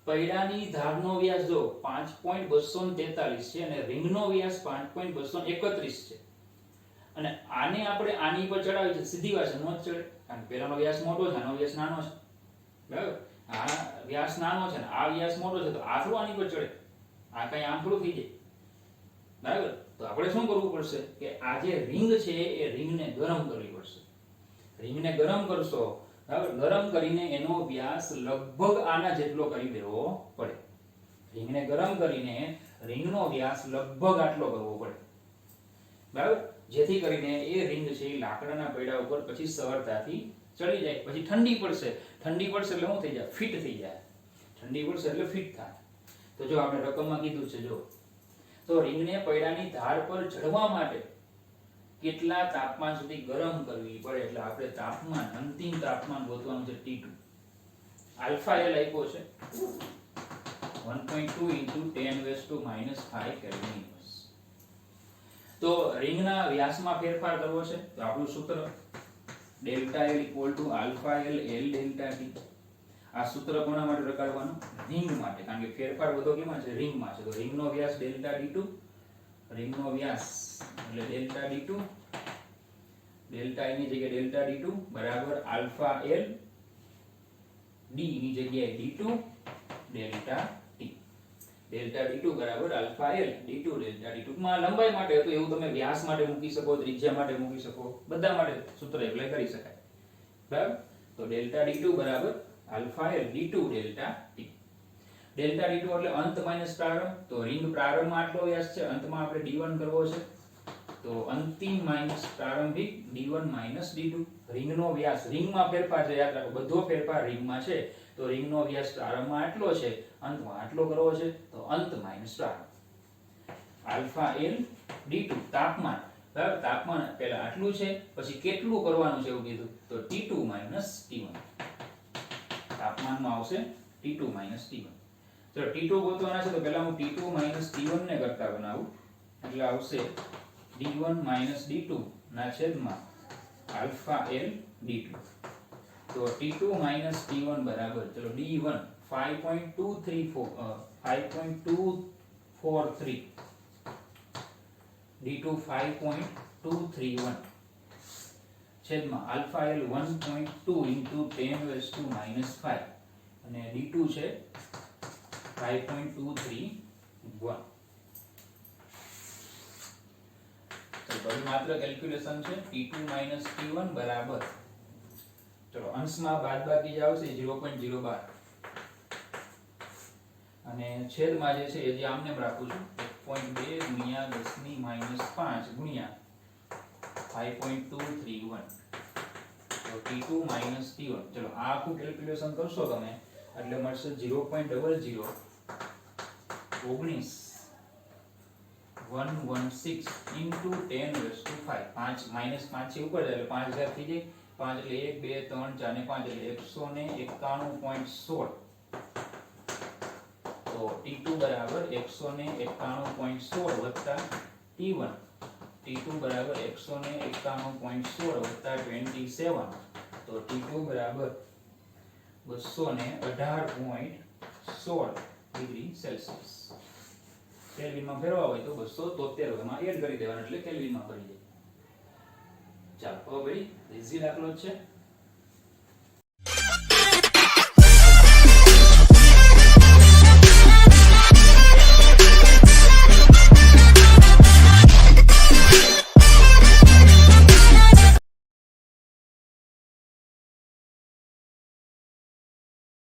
પૈડાની ધારનો વ્યાસ જો 5.243 છે અને રીંગનો વ્યાસ 5.231 છે, અને આને આપણે આની પર ચડાવી છે, સીધી વાત છે, નો જ ચડે, કારણ કે પેલાનો વ્યાસ મોટો છે, આનો વ્યાસ નાનો છે. બરાબર. આ વ્યાસ નાનો છે ને આ વ્યાસ મોટો છે, તો આખરું આની પર ચડે, આ કઈ આંકડું થઈ જાય. બરાબર. તો આપણે શું કરવું પડશે કે આ જે રીંગ છે એ રીંગને ગરમ કરવી પડશે. રીંગને ગરમ કરશો બરાબર, ગરમ કરીને એનો વ્યાસ લગભગ આના જેટલો કરી દેવો પડે. રિંગને ગરમ કરીને રિંગનો વ્યાસ લગભગ આટલો કરવો પડે, બરાબર, જેથી કરીને એ રિંગ છે એ લાકડાના પૈડા ઉપર પછી સરળતાથી ચડી જાય. પછી ઠંડી પડશે એટલે શું થઈ જાય? ફિટ થઈ જાય. ઠંડી પડશે એટલે ફિટ થાય. તો જો આપણે રકમમાં કીધું છે, જો તો રિંગને પૈડાની ધાર પર ચડવા માટે કેટલા તાપમાન સુધી ગરમ કરવી પડે, એટલે આપણે તાપમાન, અંતિમ તાપમાન ગોતવાનું છે T2. આલ્ફા એલ આપ્યો છે 1.2 × 10⁻⁵ કેલ્વિન. તો રિંગના વ્યાસમાં ફેરફાર કરવો છે તો આપણું સૂત્ર delta L equal to alpha L L delta T. આ સૂત્ર કોના માટે લગાડવાનું? રિંગ માટે, કારણ કે ફેરફાર બધો કેમાં છે? રિંગમાં છે. તો રિંગનો વ્યાસ ડેલ્ટા ડી2, રિંગનો વ્યાસ એટલે ડેલ્ટા ડી2, ડેલ્ટા એ ની જગ્યાએ ડેલ્ટા ડી2 બરાબર આલ્ફા એલ, ડી ની જગ્યાએ ડી2 ડેલ્ટા ટી. ડેલ્ટા ડી2 બરાબર આલ્ફા એલ ડી2 ડેલ્ટા ડી2. માં લંબાઈ માટે હતું એવું તમે વ્યાસ માટે મૂકી શકો, ત્રિજ્યા માટે મૂકી શકો, બધા માટે સૂત્ર એપ્લાય કરી શકાય, બરાબર. તો ડેલ્ટા ડી2 બરાબર આલ્ફા એલ ડી2 ડેલ્ટા ટી. ડેલ્ટા ડી2 એટલે અંત માઈનસ પ્રારંભ. તો રિંગ પ્રારંભમાં આટલો વ્યાસ છે, અંતમાં આપણે d1 કરવો છે. તો અંતિમ માઈનસ પ્રારંભિક d1 માઈનસ d2. રિંગનો વ્યાસ, રિંગમાં ફેરફાર છે, યાદ રાખો બધો ફેરફાર રિંગમાં છે. તો રિંગનો વ્યાસ પ્રારંભમાં આટલો છે, અંતમાં આટલો કરવો છે. તો અંત માઈનસ પ્રારંભ. આલ્ફા એલ ડી2 તાપમાન, બરાબર, તાપમાન પહેલા આટલું છે, પછી કેટલું કરવાનું છે એવું કીધું, તો T2 માઈનસ T1. તાપમાનમાં આવશે T2 માઈનસ T1. ચલો T2 ગોતવાના છે તો પહેલા હું T2 માઈનસ T1 ને કરતા બનાવું, એટલે આવશે D1 માઈનસ D2 ના છેદમાં આલ્ફા એલ D2. તો T2 માઈનસ T1 બરાબર, ચલો D1 5.243 D2 5.231 છેદમાં આલ્ફા એલ 1.2 × 10⁻⁵ અને D2 છે 5.231. તો માત્ર કેલ્ક્યુલેશન છે. T2 માઈનસ T1 બરાબર, ચલો અંશમાં બાદબાકી જ આવશે 0.012 અને છેદમાં જે છે એ જે આમને રાખું છું 1.2 × 10⁻⁵ × 5.231. તો T2 માઈનસ T1, ચલો આ આખું કેલ્ક્યુલેશન કરશો તમે એટલે મળશે 0.0016116 × 10⁵. 5 માઈનસ 5 છે ઉપર જાય એટલે 5000 થઈ જાય. 5 એટલે 1 2 3 4 ને 5 એટલે 191.16. તો T2 બરાબર 191.16 વત્તા T1. T2 બરાબર 191.16 વત્તા 27. તો T2 બરાબર 218.16 ડિગ્રી સેલ્સિયસ. કેલ્વિનમાં ફેરવા હોય તો 273 એમાં એડ કરી દેવાના એટલે કેલ્વિનમાં કરી જાય. ચાલો હવે ભાઈ ઈઝી દાખલો છે.